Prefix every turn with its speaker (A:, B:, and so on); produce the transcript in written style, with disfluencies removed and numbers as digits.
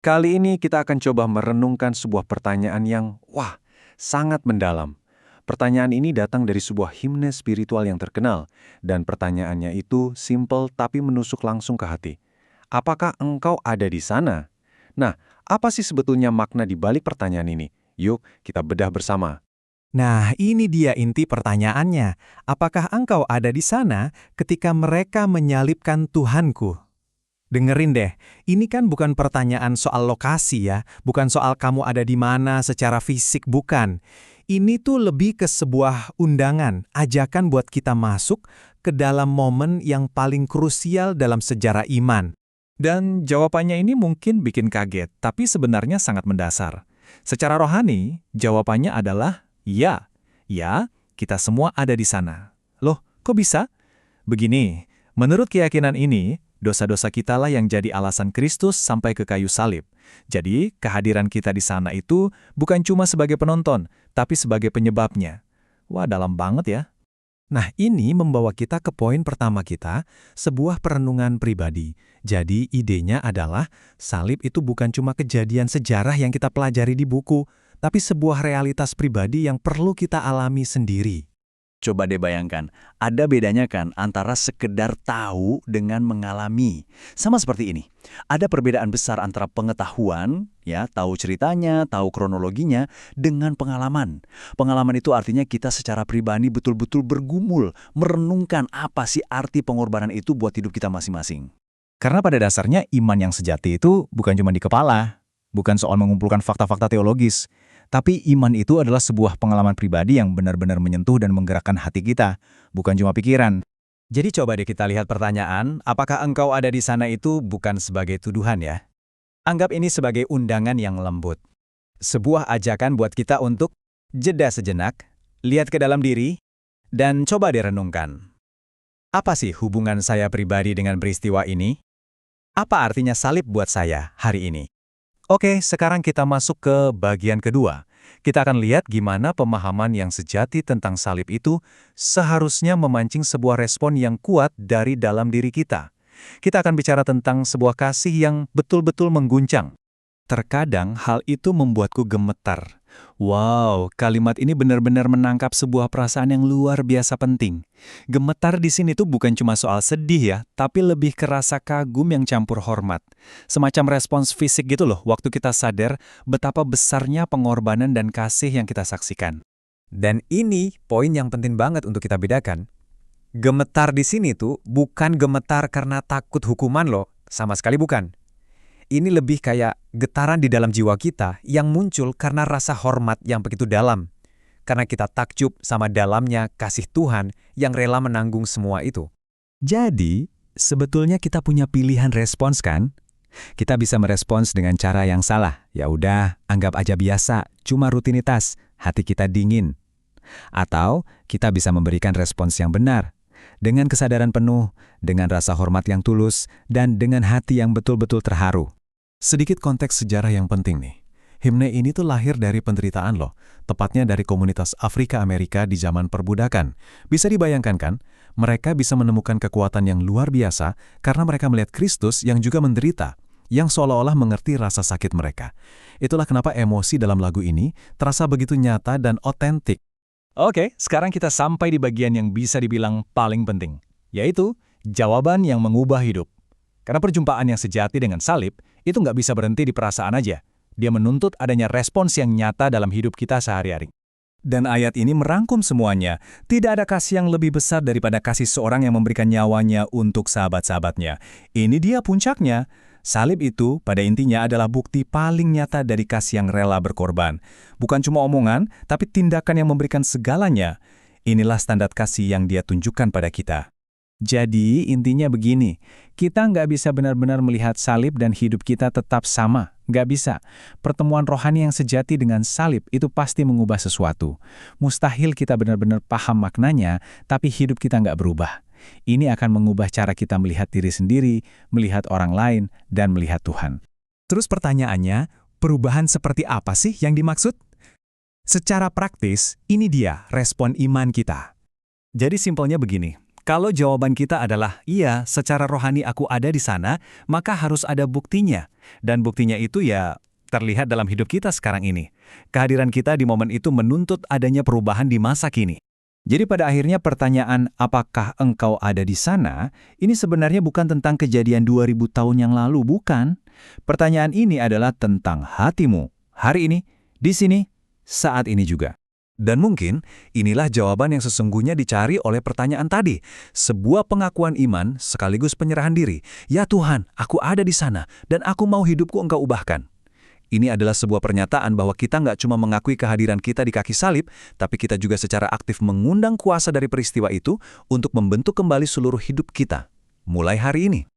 A: Kali ini kita akan coba merenungkan sebuah pertanyaan yang, sangat mendalam. Pertanyaan ini datang dari sebuah himne spiritual yang terkenal, dan pertanyaannya itu simple tapi menusuk langsung ke hati. Apakah engkau ada di sana? Nah, apa sih sebetulnya makna di balik pertanyaan ini? Yuk, kita bedah bersama.
B: Nah, ini dia inti pertanyaannya. Apakah engkau ada di sana ketika mereka menyalibkan Tuhanku? Dengerin deh, ini kan bukan pertanyaan soal lokasi ya, bukan soal kamu ada di mana secara fisik, bukan. Ini tuh lebih ke sebuah undangan, ajakan buat kita masuk ke dalam momen yang paling krusial dalam sejarah iman.
C: Dan jawabannya ini mungkin bikin kaget, tapi sebenarnya sangat mendasar. Secara rohani, jawabannya adalah ya. Ya, kita semua ada di sana. Loh, kok bisa? Begini, menurut keyakinan ini, dosa-dosa kitalah yang jadi alasan Kristus sampai ke kayu salib. Jadi, kehadiran kita di sana itu bukan cuma sebagai penonton, tapi sebagai penyebabnya. Wah, dalam banget ya.
B: Nah, ini membawa kita ke poin pertama kita, sebuah perenungan pribadi. Jadi, idenya adalah salib itu bukan cuma kejadian sejarah yang kita pelajari di buku, tapi sebuah realitas pribadi yang perlu kita alami sendiri.
D: Coba deh bayangkan, ada bedanya kan antara sekedar tahu dengan mengalami. Sama seperti ini, ada perbedaan besar antara pengetahuan, ya, tahu ceritanya, tahu kronologinya, dengan pengalaman. Pengalaman itu artinya kita secara pribadi betul-betul bergumul, merenungkan apa sih arti pengorbanan itu buat hidup kita masing-masing.
C: Karena pada dasarnya iman yang sejati itu bukan cuma di kepala, bukan soal mengumpulkan fakta-fakta teologis, tapi iman itu adalah sebuah pengalaman pribadi yang benar-benar menyentuh dan menggerakkan hati kita, bukan cuma pikiran.
B: Jadi coba deh kita lihat pertanyaan, apakah engkau ada di sana itu bukan sebagai tuduhan ya? Anggap ini sebagai undangan yang lembut. Sebuah ajakan buat kita untuk jeda sejenak, lihat ke dalam diri, dan coba direnungkan. Apa sih hubungan saya pribadi dengan peristiwa ini? Apa artinya salib buat saya hari ini? Oke, sekarang kita masuk ke bagian kedua. Kita akan lihat gimana pemahaman yang sejati tentang salib itu seharusnya memancing sebuah respon yang kuat dari dalam diri kita. Kita akan bicara tentang sebuah kasih yang betul-betul mengguncang. Terkadang hal itu membuatku gemetar. Wow, kalimat ini benar-benar menangkap sebuah perasaan yang luar biasa penting. Gemetar di sini tuh bukan cuma soal sedih ya, tapi lebih ke rasa kagum yang campur hormat. Semacam respons fisik gitu loh, waktu kita sadar betapa besarnya pengorbanan dan kasih yang kita saksikan. Dan ini poin yang penting banget untuk kita bedakan. Gemetar di sini tuh bukan gemetar karena takut hukuman loh, sama sekali bukan. Ini lebih kayak getaran di dalam jiwa kita yang muncul karena rasa hormat yang begitu dalam. Karena kita takjub sama dalamnya kasih Tuhan yang rela menanggung semua itu. Jadi, sebetulnya kita punya pilihan respons kan? Kita bisa merespons dengan cara yang salah. Ya udah, anggap aja biasa, cuma rutinitas, hati kita dingin. Atau kita bisa memberikan respons yang benar. Dengan kesadaran penuh, dengan rasa hormat yang tulus, dan dengan hati yang betul-betul terharu.
A: Sedikit konteks sejarah yang penting nih. Himne ini tuh lahir dari penderitaan loh, tepatnya dari komunitas Afrika Amerika di zaman perbudakan. Bisa dibayangkan kan, mereka bisa menemukan kekuatan yang luar biasa karena mereka melihat Kristus yang juga menderita, yang seolah-olah mengerti rasa sakit mereka. Itulah kenapa emosi dalam lagu ini terasa begitu nyata dan otentik.
C: Oke, sekarang kita sampai di bagian yang bisa dibilang paling penting, yaitu jawaban yang mengubah hidup. Karena perjumpaan yang sejati dengan salib, itu nggak bisa berhenti di perasaan aja. Dia menuntut adanya respons yang nyata dalam hidup kita sehari-hari. Dan ayat ini merangkum semuanya. Tidak ada kasih yang lebih besar daripada kasih seorang yang memberikan nyawanya untuk sahabat-sahabatnya. Ini dia puncaknya. Salib itu pada intinya adalah bukti paling nyata dari kasih yang rela berkorban. Bukan cuma omongan, tapi tindakan yang memberikan segalanya. Inilah standar kasih yang dia tunjukkan pada kita. Jadi intinya begini, kita nggak bisa benar-benar melihat salib dan hidup kita tetap sama. Nggak bisa. Pertemuan rohani yang sejati dengan salib itu pasti mengubah sesuatu. Mustahil kita benar-benar paham maknanya, tapi hidup kita nggak berubah. Ini akan mengubah cara kita melihat diri sendiri, melihat orang lain, dan melihat Tuhan. Terus pertanyaannya, perubahan seperti apa sih yang dimaksud? Secara praktis, ini dia respon iman kita. Jadi simpelnya begini. Kalau jawaban kita adalah, iya, secara rohani aku ada di sana, maka harus ada buktinya. Dan buktinya itu ya terlihat dalam hidup kita sekarang ini. Kehadiran kita di momen itu menuntut adanya perubahan di masa kini.
B: Jadi pada akhirnya pertanyaan apakah engkau ada di sana, ini sebenarnya bukan tentang kejadian 2000 tahun yang lalu, bukan. Pertanyaan ini adalah tentang hatimu, hari ini, di sini, saat ini juga.
A: Dan mungkin inilah jawaban yang sesungguhnya dicari oleh pertanyaan tadi. Sebuah pengakuan iman sekaligus penyerahan diri. Ya Tuhan, aku ada di sana dan aku mau hidupku Engkau ubahkan. Ini adalah sebuah pernyataan bahwa kita nggak cuma mengakui kehadiran kita di kaki salib, tapi kita juga secara aktif mengundang kuasa dari peristiwa itu untuk membentuk kembali seluruh hidup kita. Mulai hari ini.